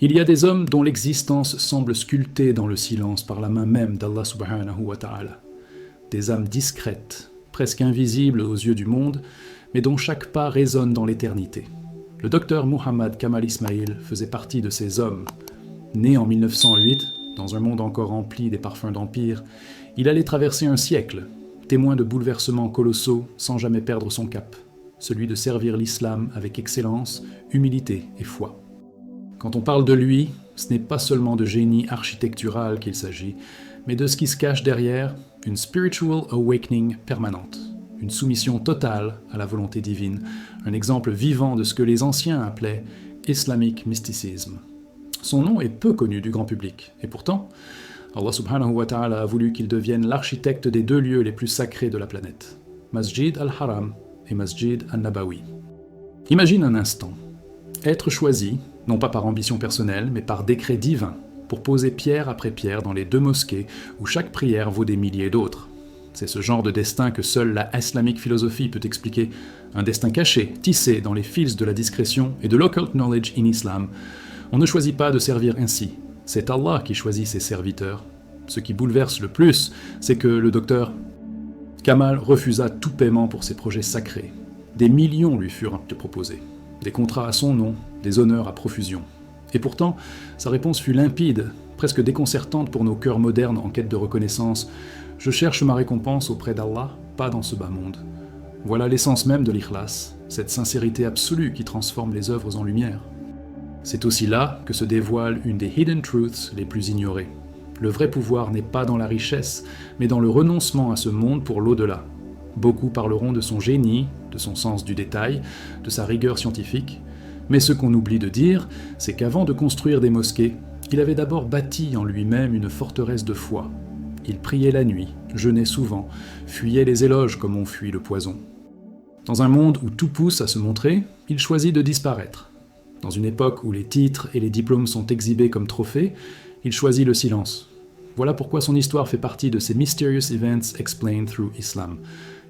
Il y a des hommes dont l'existence semble sculptée dans le silence par la main même d'Allah subhanahu wa ta'ala. Des âmes discrètes, presque invisibles aux yeux du monde, mais dont chaque pas résonne dans l'éternité. Le docteur Muhammad Kamal Ismail faisait partie de ces hommes. Né en 1908, dans un monde encore rempli des parfums d'empire, il allait traverser un siècle, témoin de bouleversements colossaux sans jamais perdre son cap, celui de servir l'islam avec excellence, humilité et foi. Quand on parle de lui, ce n'est pas seulement de génie architectural qu'il s'agit, mais de ce qui se cache derrière, une spiritual awakening permanente, une soumission totale à la volonté divine, un exemple vivant de ce que les anciens appelaient Islamic mysticism. Son nom est peu connu du grand public, et pourtant, Allah subhanahu wa ta'ala a voulu qu'il devienne l'architecte des deux lieux les plus sacrés de la planète, Masjid al-Haram et Masjid al-Nabawi. Imagine un instant, être choisi, non pas par ambition personnelle, mais par décret divin, pour poser pierre après pierre dans les deux mosquées où chaque prière vaut des milliers d'autres. C'est ce genre de destin que seule la islamique philosophie peut expliquer, un destin caché, tissé dans les fils de la discrétion et de l'occult knowledge in Islam. On ne choisit pas de servir ainsi, c'est Allah qui choisit ses serviteurs. Ce qui bouleverse le plus, c'est que le docteur Kamal refusa tout paiement pour ses projets sacrés. Des millions lui furent proposés, des contrats à son nom, des honneurs à profusion. Et pourtant, sa réponse fut limpide, presque déconcertante pour nos cœurs modernes en quête de reconnaissance. « Je cherche ma récompense auprès d'Allah, pas dans ce bas monde. » Voilà l'essence même de l'ikhlas, cette sincérité absolue qui transforme les œuvres en lumière. C'est aussi là que se dévoile une des hidden truths les plus ignorées. Le vrai pouvoir n'est pas dans la richesse, mais dans le renoncement à ce monde pour l'au-delà. Beaucoup parleront de son génie, de son sens du détail, de sa rigueur scientifique, mais ce qu'on oublie de dire, c'est qu'avant de construire des mosquées, il avait d'abord bâti en lui-même une forteresse de foi. Il priait la nuit, jeûnait souvent, fuyait les éloges comme on fuit le poison. Dans un monde où tout pousse à se montrer, il choisit de disparaître. Dans une époque où les titres et les diplômes sont exhibés comme trophées, il choisit le silence. Voilà pourquoi son histoire fait partie de ces Mysterious Events Explained Through Islam,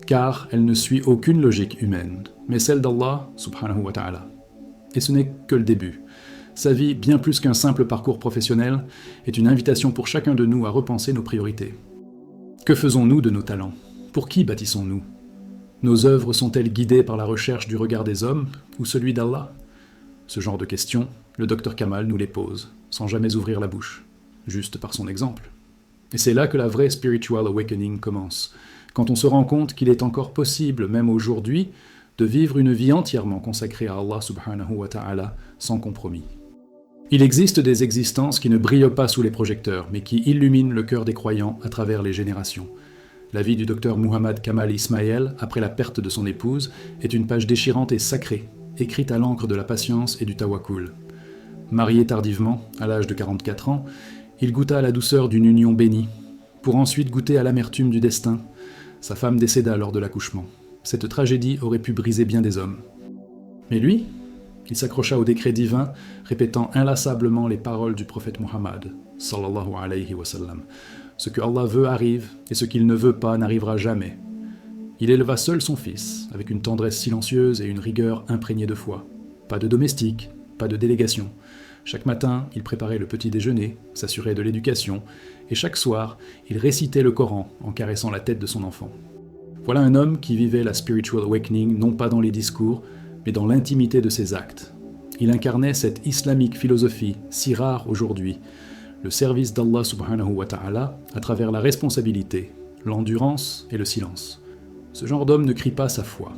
car elle ne suit aucune logique humaine, mais celle d'Allah subhanahu wa ta'ala. Et ce n'est que le début. Sa vie, bien plus qu'un simple parcours professionnel, est une invitation pour chacun de nous à repenser nos priorités. Que faisons-nous de nos talents? Pour qui bâtissons-nous? Nos œuvres sont-elles guidées par la recherche du regard des hommes ou celui d'Allah? Ce genre de questions, le docteur Kamal nous les pose, sans jamais ouvrir la bouche, juste par son exemple. Et c'est là que la vraie spiritual awakening commence, quand on se rend compte qu'il est encore possible, même aujourd'hui, de vivre une vie entièrement consacrée à Allah subhanahu wa ta'ala, sans compromis. Il existe des existences qui ne brillent pas sous les projecteurs, mais qui illuminent le cœur des croyants à travers les générations. La vie du docteur Muhammad Kamal Ismail, après la perte de son épouse, est une page déchirante et sacrée, écrite à l'encre de la patience et du tawakkul. Marié tardivement, à l'âge de 44 ans, il goûta à la douceur d'une union bénie, pour ensuite goûter à l'amertume du destin. Sa femme décéda lors de l'accouchement. Cette tragédie aurait pu briser bien des hommes. Mais lui, il s'accrocha au décret divin, répétant inlassablement les paroles du prophète Muhammad, sallallahu alayhi wa sallam. Ce que Allah veut arrive, et ce qu'il ne veut pas n'arrivera jamais. Il éleva seul son fils, avec une tendresse silencieuse et une rigueur imprégnée de foi. Pas de domestique, pas de délégation. Chaque matin, il préparait le petit déjeuner, s'assurait de l'éducation, et chaque soir, il récitait le Coran en caressant la tête de son enfant. Voilà un homme qui vivait la spiritual awakening non pas dans les discours, mais dans l'intimité de ses actes. Il incarnait cette islamique philosophie, si rare aujourd'hui, le service d'Allah subhanahu wa ta'ala à travers la responsabilité, l'endurance et le silence. Ce genre d'homme ne crie pas sa foi.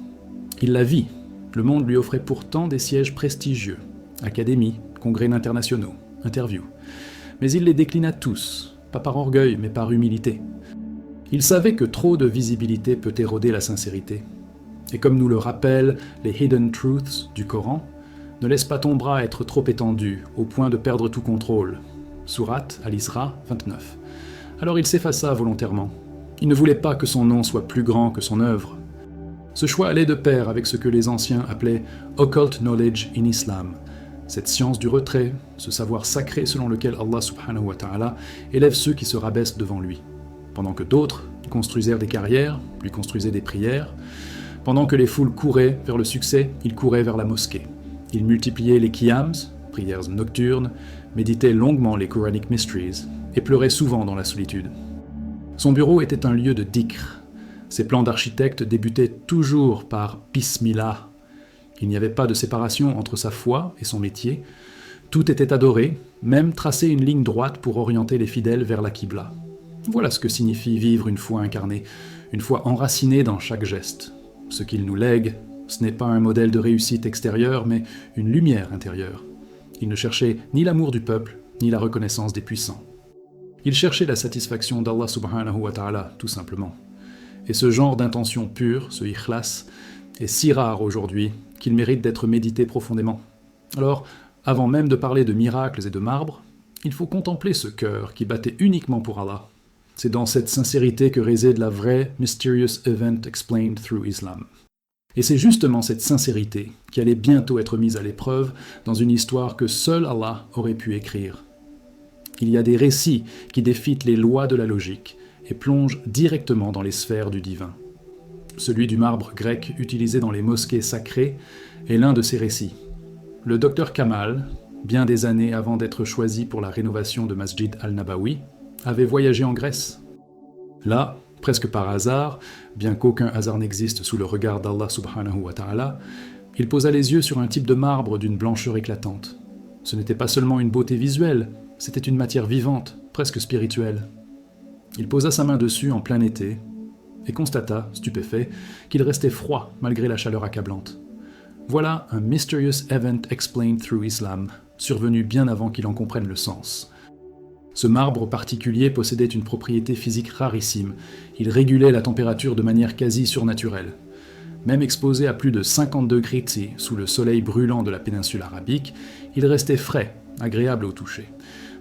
Il la vit. Le monde lui offrait pourtant des sièges prestigieux, académies, congrès internationaux, interviews. Mais il les déclina tous, pas par orgueil, mais par humilité. Il savait que trop de visibilité peut éroder la sincérité. Et comme nous le rappellent les hidden truths du Coran, ne laisse pas ton bras être trop étendu, au point de perdre tout contrôle. Sourate Al-Isra 29. Alors il s'effaça volontairement. Il ne voulait pas que son nom soit plus grand que son œuvre. Ce choix allait de pair avec ce que les anciens appelaient « occult knowledge in Islam », cette science du retrait, ce savoir sacré selon lequel Allah subhanahu wa ta'ala élève ceux qui se rabaissent devant lui. Pendant que d'autres construisèrent des carrières, lui construisaient des prières, pendant que les foules couraient vers le succès, il courait vers la mosquée. Il multipliait les qiyams, prières nocturnes, méditait longuement les Quranic Mysteries et pleurait souvent dans la solitude. Son bureau était un lieu de dhikr. Ses plans d'architecte débutaient toujours par « Bismillah ». Il n'y avait pas de séparation entre sa foi et son métier. Tout était adoré, même tracer une ligne droite pour orienter les fidèles vers la Qibla. Voilà ce que signifie vivre une foi incarnée, une foi enracinée dans chaque geste. Ce qu'il nous lègue, ce n'est pas un modèle de réussite extérieure, mais une lumière intérieure. Il ne cherchait ni l'amour du peuple, ni la reconnaissance des puissants. Il cherchait la satisfaction d'Allah subhanahu wa ta'ala, tout simplement. Et ce genre d'intention pure, ce ikhlas, est si rare aujourd'hui qu'il mérite d'être médité profondément. Alors, avant même de parler de miracles et de marbre, il faut contempler ce cœur qui battait uniquement pour Allah. C'est dans cette sincérité que réside la vraie Mysterious Event Explained Through Islam. Et c'est justement cette sincérité qui allait bientôt être mise à l'épreuve dans une histoire que seul Allah aurait pu écrire. Il y a des récits qui défient les lois de la logique et plongent directement dans les sphères du divin. Celui du marbre grec utilisé dans les mosquées sacrées est l'un de ces récits. Le docteur Kamal, bien des années avant d'être choisi pour la rénovation de Masjid al-Nabawi, avait voyagé en Grèce. Là, presque par hasard, bien qu'aucun hasard n'existe sous le regard d'Allah subhanahu wa ta'ala, il posa les yeux sur un type de marbre d'une blancheur éclatante. Ce n'était pas seulement une beauté visuelle, c'était une matière vivante, presque spirituelle. Il posa sa main dessus en plein été, et constata, stupéfait, qu'il restait froid malgré la chaleur accablante. Voilà un Mysterious Event Explained Through Islam, survenu bien avant qu'il en comprenne le sens. Ce marbre particulier possédait une propriété physique rarissime. Il régulait la température de manière quasi surnaturelle. Même exposé à plus de 50 degrés C sous le soleil brûlant de la péninsule arabique, il restait frais, agréable au toucher.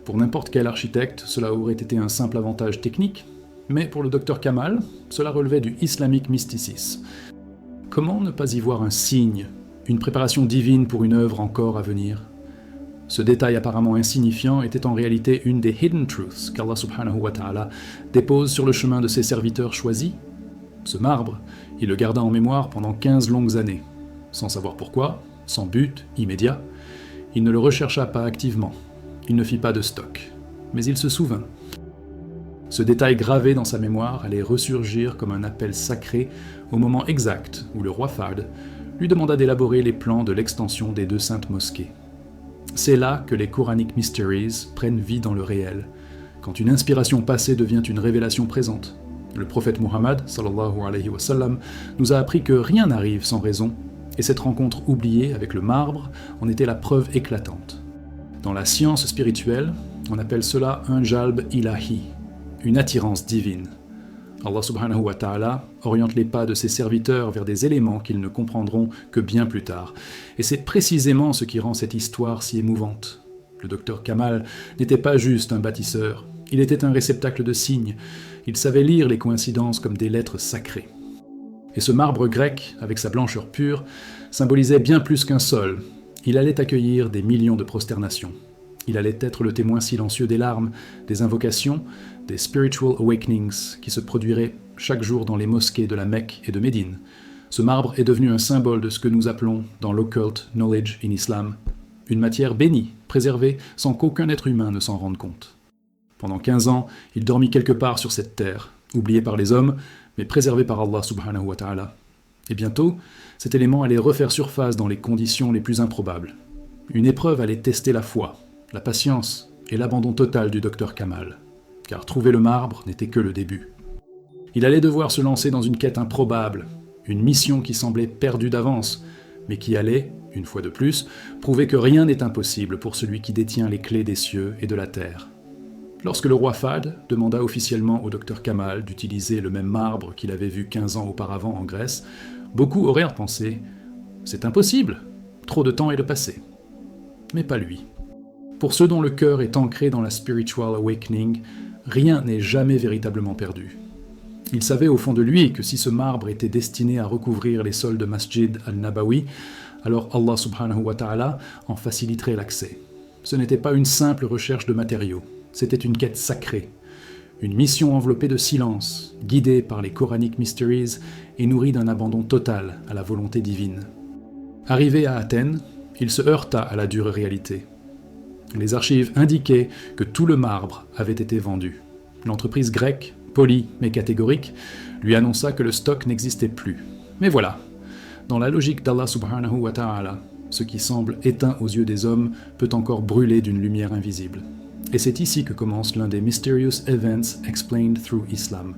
Pour n'importe quel architecte, cela aurait été un simple avantage technique, mais pour le docteur Kamal, cela relevait du islamique mysticisme. Comment ne pas y voir un signe, une préparation divine pour une œuvre encore à venir ? Ce détail apparemment insignifiant était en réalité une des hidden truths qu'Allah subhanahu wa ta'ala dépose sur le chemin de ses serviteurs choisis. Ce marbre, il le garda en mémoire pendant 15 longues années. Sans savoir pourquoi, sans but immédiat, il ne le rechercha pas activement. Il ne fit pas de stock. Mais il se souvint. Ce détail gravé dans sa mémoire allait ressurgir comme un appel sacré au moment exact où le roi Fahd lui demanda d'élaborer les plans de l'extension des 2 saintes mosquées. C'est là que les Quranic Mysteries prennent vie dans le réel, quand une inspiration passée devient une révélation présente. Le prophète Muhammad, sallallahu alayhi wa sallam, nous a appris que rien n'arrive sans raison, et cette rencontre oubliée avec le marbre en était la preuve éclatante. Dans la science spirituelle, on appelle cela un jalb ilahi, une attirance divine. Allah subhanahu wa ta'ala oriente les pas de ses serviteurs vers des éléments qu'ils ne comprendront que bien plus tard. Et c'est précisément ce qui rend cette histoire si émouvante. Le docteur Kamal n'était pas juste un bâtisseur, il était un réceptacle de signes. Il savait lire les coïncidences comme des lettres sacrées. Et ce marbre grec, avec sa blancheur pure, symbolisait bien plus qu'un sol. Il allait accueillir des millions de prosternations. Il allait être le témoin silencieux des larmes, des invocations, des spiritual awakenings qui se produiraient chaque jour dans les mosquées de la Mecque et de Médine. Ce marbre est devenu un symbole de ce que nous appelons dans l'occult knowledge in Islam, une matière bénie, préservée sans qu'aucun être humain ne s'en rende compte. Pendant 15 ans, il dormit quelque part sur cette terre, oublié par les hommes, mais préservé par Allah subhanahu wa ta'ala. Et bientôt, cet élément allait refaire surface dans les conditions les plus improbables. Une épreuve allait tester la foi, la patience et l'abandon total du docteur Kamal. Car trouver le marbre n'était que le début. Il allait devoir se lancer dans une quête improbable, une mission qui semblait perdue d'avance, mais qui allait, une fois de plus, prouver que rien n'est impossible pour celui qui détient les clés des cieux et de la terre. Lorsque le roi Fahd demanda officiellement au docteur Kamal d'utiliser le même marbre qu'il avait vu 15 ans auparavant en Grèce, beaucoup auraient pensé « C'est impossible, trop de temps est le passé ». Mais pas lui. Pour ceux dont le cœur est ancré dans la spiritual awakening, rien n'est jamais véritablement perdu. Il savait au fond de lui que si ce marbre était destiné à recouvrir les sols de Masjid al-Nabawi, alors Allah subhanahu wa ta'ala en faciliterait l'accès. Ce n'était pas une simple recherche de matériaux, c'était une quête sacrée, une mission enveloppée de silence, guidée par les Quranic Mysteries et nourrie d'un abandon total à la volonté divine. Arrivé à Athènes, il se heurta à la dure réalité. Les archives indiquaient que tout le marbre avait été vendu. L'entreprise grecque, polie mais catégorique, lui annonça que le stock n'existait plus. Mais voilà, dans la logique d'Allah subhanahu wa ta'ala, ce qui semble éteint aux yeux des hommes peut encore brûler d'une lumière invisible. Et c'est ici que commence l'un des Mysterious Events Explained Through Islam.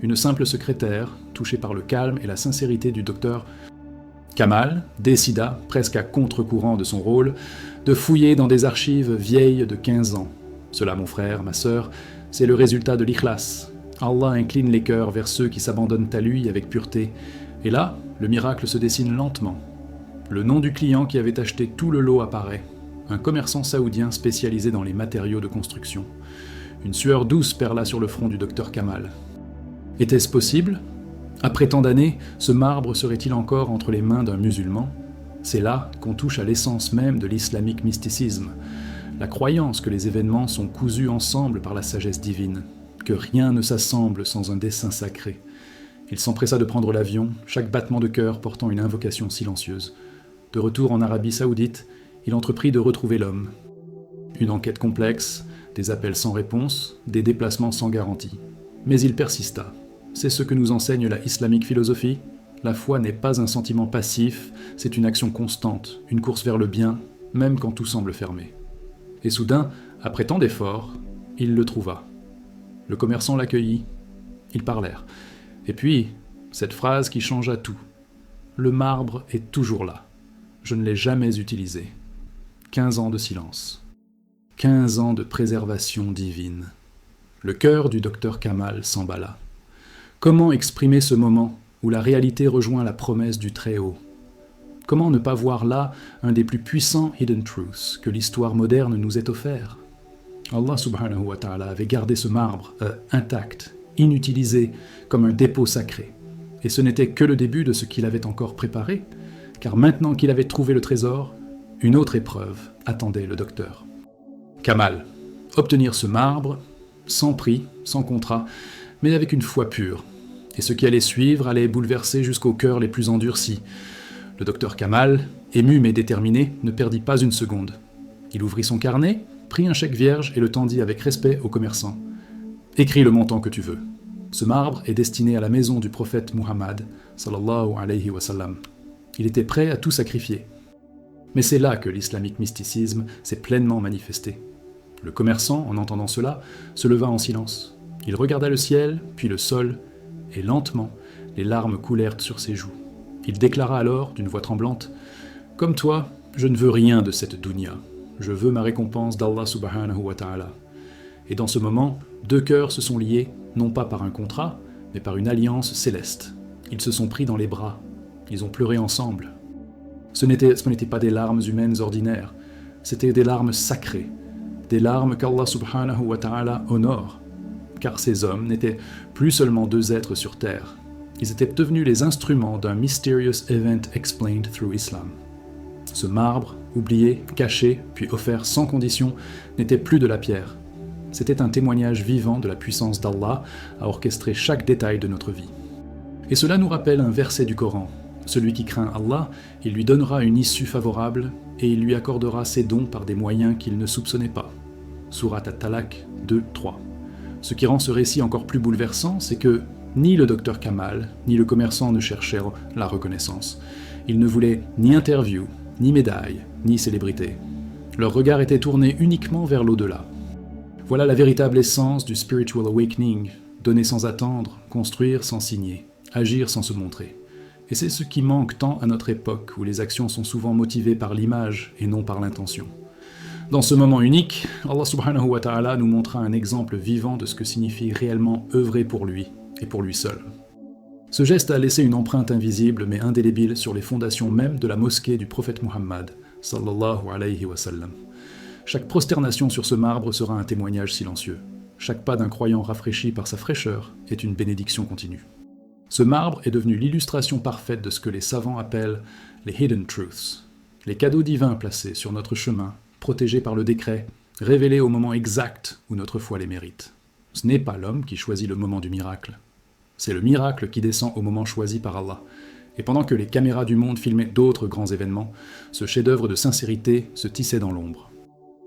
Une simple secrétaire, touchée par le calme et la sincérité du docteur Kamal, décida, presque à contre-courant de son rôle, de fouiller dans des archives vieilles de 15 ans. Cela, mon frère, ma sœur, c'est le résultat de l'ikhlas. Allah incline les cœurs vers ceux qui s'abandonnent à lui avec pureté. Et là, le miracle se dessine lentement. Le nom du client qui avait acheté tout le lot apparaît. Un commerçant saoudien spécialisé dans les matériaux de construction. Une sueur douce perla sur le front du docteur Kamal. Était-ce possible ? Après tant d'années, ce marbre serait-il encore entre les mains d'un musulman ? C'est là qu'on touche à l'essence même de l'islamique mysticisme, la croyance que les événements sont cousus ensemble par la sagesse divine, que rien ne s'assemble sans un dessein sacré. Il s'empressa de prendre l'avion, chaque battement de cœur portant une invocation silencieuse. De retour en Arabie Saoudite, il entreprit de retrouver l'homme. Une enquête complexe, des appels sans réponse, des déplacements sans garantie. Mais il persista. C'est ce que nous enseigne la islamique philosophie. La foi n'est pas un sentiment passif, c'est une action constante, une course vers le bien, même quand tout semble fermé. Et soudain, après tant d'efforts, il le trouva. Le commerçant l'accueillit. Ils parlèrent. Et puis, cette phrase qui changea tout. Le marbre est toujours là. Je ne l'ai jamais utilisé. 15 ans de silence. 15 ans de préservation divine. Le cœur du docteur Kamal s'emballa. Comment exprimer ce moment où la réalité rejoint la promesse du Très-Haut ? Comment ne pas voir là un des plus puissants hidden truths que l'histoire moderne nous ait offert ? Allah subhanahu wa ta'ala avait gardé ce marbre intact, inutilisé, comme un dépôt sacré. Et ce n'était que le début de ce qu'il avait encore préparé, car maintenant qu'il avait trouvé le trésor, une autre épreuve attendait le docteur. Kamal, obtenir ce marbre, sans prix, sans contrat, mais avec une foi pure. Et ce qui allait suivre allait bouleverser jusqu'aux cœurs les plus endurcis. Le docteur Kamal, ému mais déterminé, ne perdit pas une seconde. Il ouvrit son carnet, prit un chèque vierge et le tendit avec respect au commerçant. « Écris le montant que tu veux. Ce marbre est destiné à la maison du prophète Muhammad, sallallahu alayhi wa sallam. » Il était prêt à tout sacrifier. Mais c'est là que l'islamique mysticisme s'est pleinement manifesté. Le commerçant, en entendant cela, se leva en silence. Il regarda le ciel, puis le sol, et lentement, les larmes coulèrent sur ses joues. Il déclara alors, d'une voix tremblante, « Comme toi, je ne veux rien de cette dunya. Je veux ma récompense d'Allah subhanahu wa ta'ala. » Et dans ce moment, deux cœurs se sont liés, non pas par un contrat, mais par une alliance céleste. Ils se sont pris dans les bras. Ils ont pleuré ensemble. Ce n'étaient pas des larmes humaines ordinaires, c'était des larmes sacrées, des larmes qu'Allah subhanahu wa ta'ala honore. Car ces hommes n'étaient plus seulement deux êtres sur terre, ils étaient devenus les instruments d'un mysterious event explained through Islam. Ce marbre, oublié, caché, puis offert sans condition, n'était plus de la pierre. C'était un témoignage vivant de la puissance d'Allah à orchestrer chaque détail de notre vie. Et cela nous rappelle un verset du Coran. Celui qui craint Allah, il lui donnera une issue favorable et il lui accordera ses dons par des moyens qu'il ne soupçonnait pas. Surat At-Talaq 2-3. Ce qui rend ce récit encore plus bouleversant, c'est que ni le docteur Kamal, ni le commerçant ne cherchèrent la reconnaissance. Ils ne voulaient ni interview, ni médaille, ni célébrité. Leur regard était tourné uniquement vers l'au-delà. Voilà la véritable essence du spiritual awakening, donner sans attendre, construire sans signer, agir sans se montrer. Et c'est ce qui manque tant à notre époque, où les actions sont souvent motivées par l'image et non par l'intention. Dans ce moment unique, Allah subhanahu wa ta'ala nous montra un exemple vivant de ce que signifie réellement œuvrer pour lui, et pour lui seul. Ce geste a laissé une empreinte invisible mais indélébile sur les fondations même de la mosquée du prophète Muhammad, sallallahu alayhi wa sallam. Chaque prosternation sur ce marbre sera un témoignage silencieux. Chaque pas d'un croyant rafraîchi par sa fraîcheur est une bénédiction continue. Ce marbre est devenu l'illustration parfaite de ce que les savants appellent les hidden truths, les cadeaux divins placés sur notre chemin, protégés par le décret, révélés au moment exact où notre foi les mérite. Ce n'est pas l'homme qui choisit le moment du miracle. C'est le miracle qui descend au moment choisi par Allah. Et pendant que les caméras du monde filmaient d'autres grands événements, ce chef-d'œuvre de sincérité se tissait dans l'ombre.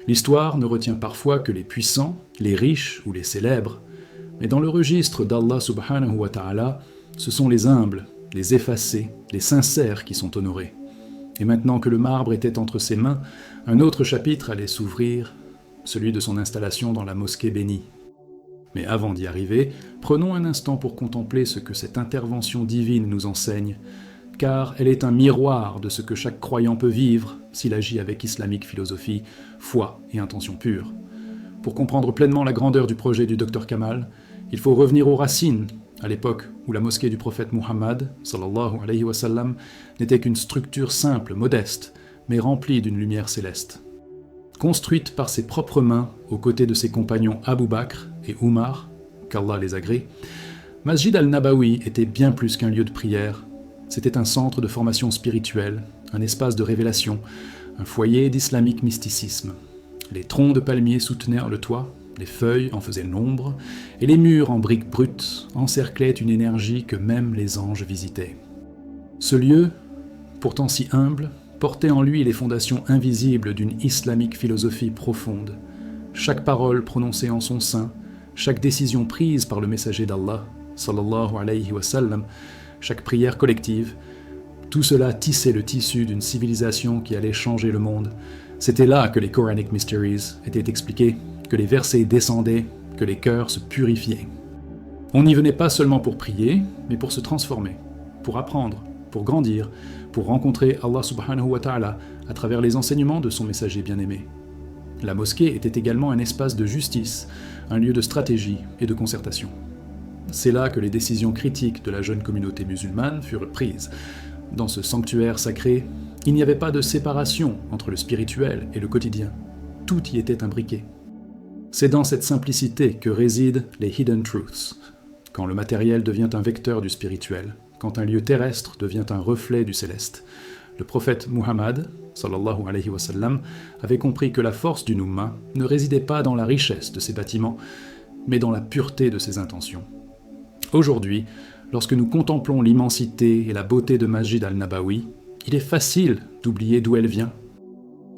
L'histoire ne retient parfois que les puissants, les riches ou les célèbres, mais dans le registre d'Allah subhanahu wa ta'ala, ce sont les humbles, les effacés, les sincères qui sont honorés. Et maintenant que le marbre était entre ses mains, un autre chapitre allait s'ouvrir, celui de son installation dans la mosquée bénie. Mais avant d'y arriver, prenons un instant pour contempler ce que cette intervention divine nous enseigne, car elle est un miroir de ce que chaque croyant peut vivre s'il agit avec islamique philosophie, foi et intention pure. Pour comprendre pleinement la grandeur du projet du Dr Kamal, il faut revenir aux racines, à l'époque où la mosquée du prophète Muhammad, sallallahu alayhi wa sallam, n'était qu'une structure simple, modeste, mais remplie d'une lumière céleste. Construite par ses propres mains, aux côtés de ses compagnons Abu Bakr et Umar, qu'Allah les agrée, Masjid al-Nabawi était bien plus qu'un lieu de prière. C'était un centre de formation spirituelle, un espace de révélation, un foyer d'islamique mysticisme. Les troncs de palmiers soutenaient le toit, les feuilles en faisaient l'ombre, et les murs en briques brutes encerclaient une énergie que même les anges visitaient. Ce lieu, pourtant si humble, portait en lui les fondations invisibles d'une islamique philosophie profonde. Chaque parole prononcée en son sein, chaque décision prise par le messager d'Allah, sallallahu alayhi wa sallam, chaque prière collective, tout cela tissait le tissu d'une civilisation qui allait changer le monde. C'était là que les Quranic Mysteries étaient expliqués, que les versets descendaient, que les cœurs se purifiaient. On n'y venait pas seulement pour prier, mais pour se transformer, pour apprendre, pour grandir, pour rencontrer Allah subhanahu wa ta'ala à travers les enseignements de son messager bien-aimé. La mosquée était également un espace de justice, un lieu de stratégie et de concertation. C'est là que les décisions critiques de la jeune communauté musulmane furent prises. Dans ce sanctuaire sacré, il n'y avait pas de séparation entre le spirituel et le quotidien. Tout y était imbriqué. C'est dans cette simplicité que résident les hidden truths, quand le matériel devient un vecteur du spirituel, quand un lieu terrestre devient un reflet du céleste. Le prophète Muhammad, sallallahu alayhi wa sallam, avait compris que la force d'une Ummah ne résidait pas dans la richesse de ses bâtiments, mais dans la pureté de ses intentions. Aujourd'hui, lorsque nous contemplons l'immensité et la beauté de Masjid al-Nabawi, il est facile d'oublier d'où elle vient.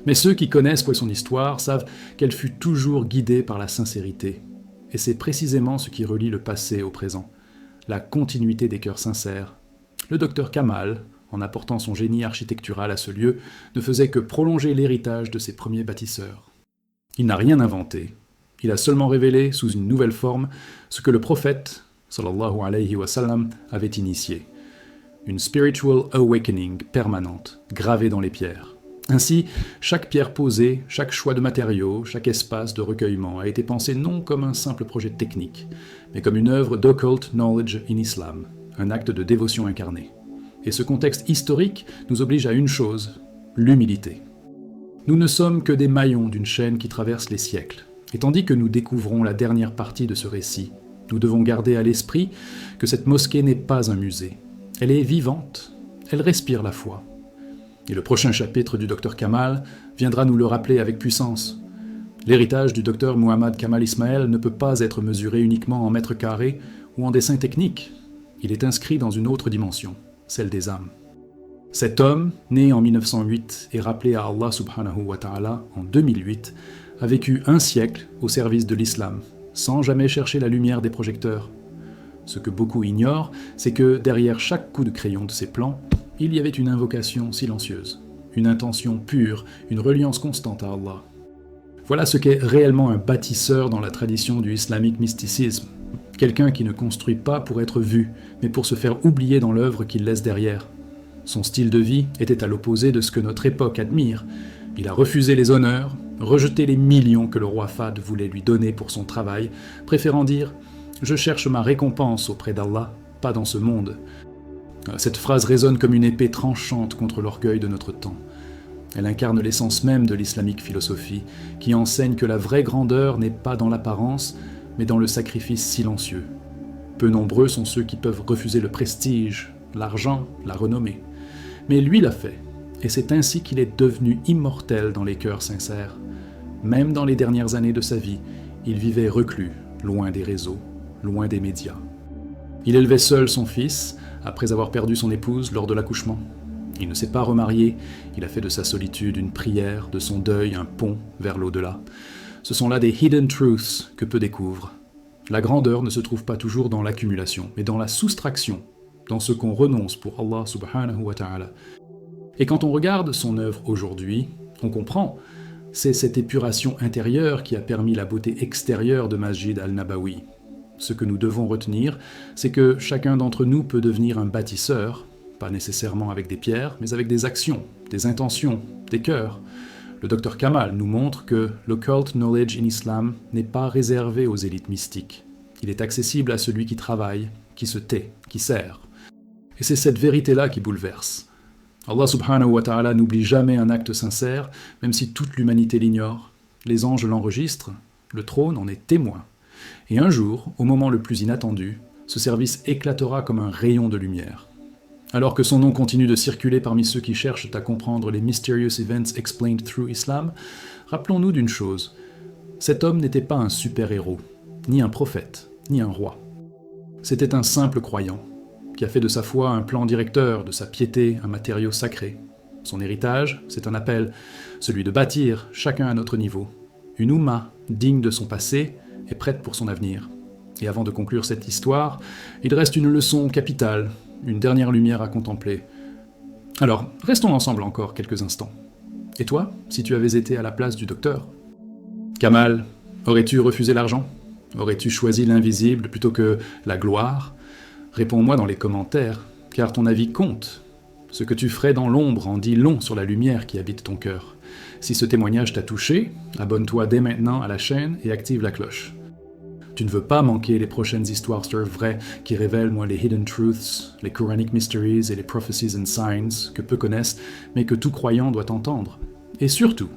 Mais ceux qui connaissent son histoire savent qu'elle fut toujours guidée par la sincérité. Et c'est précisément ce qui relie le passé au présent, la continuité des cœurs sincères. Le docteur Kamal, en apportant son génie architectural à ce lieu, ne faisait que prolonger l'héritage de ses premiers bâtisseurs. Il n'a rien inventé. Il a seulement révélé, sous une nouvelle forme, ce que le prophète, sallallahu alayhi wa sallam, avait initié. Une spiritual awakening permanente, gravée dans les pierres. Ainsi, chaque pierre posée, chaque choix de matériaux, chaque espace de recueillement a été pensé non comme un simple projet technique, mais comme une œuvre d'occult knowledge in Islam, un acte de dévotion incarné. Et ce contexte historique nous oblige à une chose, l'humilité. Nous ne sommes que des maillons d'une chaîne qui traverse les siècles, et tandis que nous découvrons la dernière partie de ce récit, nous devons garder à l'esprit que cette mosquée n'est pas un musée. Elle est vivante, elle respire la foi. Et le prochain chapitre du Dr Kamal viendra nous le rappeler avec puissance. L'héritage du Dr Muhammad Kamal Ismail ne peut pas être mesuré uniquement en mètres carrés ou en dessins techniques. Il est inscrit dans une autre dimension, celle des âmes. Cet homme, né en 1908 et rappelé à Allah subhanahu wa ta'ala en 2008, a vécu un siècle au service de l'islam, sans jamais chercher la lumière des projecteurs. Ce que beaucoup ignorent, c'est que derrière chaque coup de crayon de ses plans, il y avait une invocation silencieuse, une intention pure, une reliance constante à Allah. Voilà ce qu'est réellement un bâtisseur dans la tradition du islamique mysticisme, quelqu'un qui ne construit pas pour être vu, mais pour se faire oublier dans l'œuvre qu'il laisse derrière. Son style de vie était à l'opposé de ce que notre époque admire. Il a refusé les honneurs, rejeté les millions que le roi Fahd voulait lui donner pour son travail, préférant dire « Je cherche ma récompense auprès d'Allah, pas dans ce monde ». Cette phrase résonne comme une épée tranchante contre l'orgueil de notre temps. Elle incarne l'essence même de l'islamique philosophie, qui enseigne que la vraie grandeur n'est pas dans l'apparence, mais dans le sacrifice silencieux. Peu nombreux sont ceux qui peuvent refuser le prestige, l'argent, la renommée. Mais lui l'a fait, et c'est ainsi qu'il est devenu immortel dans les cœurs sincères. Même dans les dernières années de sa vie, il vivait reclus, loin des réseaux, loin des médias. Il élevait seul son fils, après avoir perdu son épouse lors de l'accouchement. Il ne s'est pas remarié, il a fait de sa solitude une prière, de son deuil un pont vers l'au-delà. Ce sont là des hidden truths que peu découvrent. La grandeur ne se trouve pas toujours dans l'accumulation, mais dans la soustraction, dans ce qu'on renonce pour Allah subhanahu wa ta'ala. Et quand on regarde son œuvre aujourd'hui, on comprend, c'est cette épuration intérieure qui a permis la beauté extérieure de Masjid al-Nabawi. Ce que nous devons retenir, c'est que chacun d'entre nous peut devenir un bâtisseur, pas nécessairement avec des pierres, mais avec des actions, des intentions, des cœurs. Le docteur Kamal nous montre que l'occult knowledge in Islam n'est pas réservé aux élites mystiques. Il est accessible à celui qui travaille, qui se tait, qui sert. Et c'est cette vérité-là qui bouleverse. Allah subhanahu wa ta'ala n'oublie jamais un acte sincère, même si toute l'humanité l'ignore. Les anges l'enregistrent, le trône en est témoin. Et un jour, au moment le plus inattendu, ce service éclatera comme un rayon de lumière. Alors que son nom continue de circuler parmi ceux qui cherchent à comprendre les mysterious events explained through Islam, rappelons-nous d'une chose. Cet homme n'était pas un super-héros, ni un prophète, ni un roi. C'était un simple croyant, qui a fait de sa foi un plan directeur, de sa piété un matériau sacré. Son héritage, c'est un appel, celui de bâtir, chacun à notre niveau, une Oumma digne de son passé et prête pour son avenir. Et avant de conclure cette histoire, il reste une leçon capitale, une dernière lumière à contempler. Alors, restons ensemble encore quelques instants. Et toi, si tu avais été à la place du docteur? Kamal, aurais-tu refusé l'argent? Aurais-tu choisi l'invisible plutôt que la gloire? Réponds-moi dans les commentaires, car ton avis compte. Ce que tu ferais dans l'ombre en dit long sur la lumière qui habite ton cœur. Si ce témoignage t'a touché, abonne-toi dès maintenant à la chaîne et active la cloche. Tu ne veux pas manquer les prochaines histoires sur vraies qui révèlent les hidden truths, les Quranic mysteries et les prophecies and signs que peu connaissent, mais que tout croyant doit entendre. Et surtout,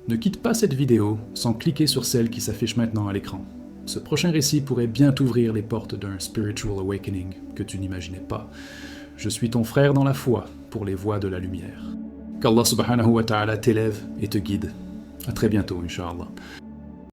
ne quitte pas cette vidéo sans cliquer sur celle qui s'affiche maintenant à l'écran. Ce prochain récit pourrait bien t'ouvrir les portes d'un spiritual awakening que tu n'imaginais pas. Je suis ton frère dans la foi pour les voies de la lumière. Qu'Allah subhanahu wa ta'ala t'élève et te guide. À très bientôt, Inch'Allah.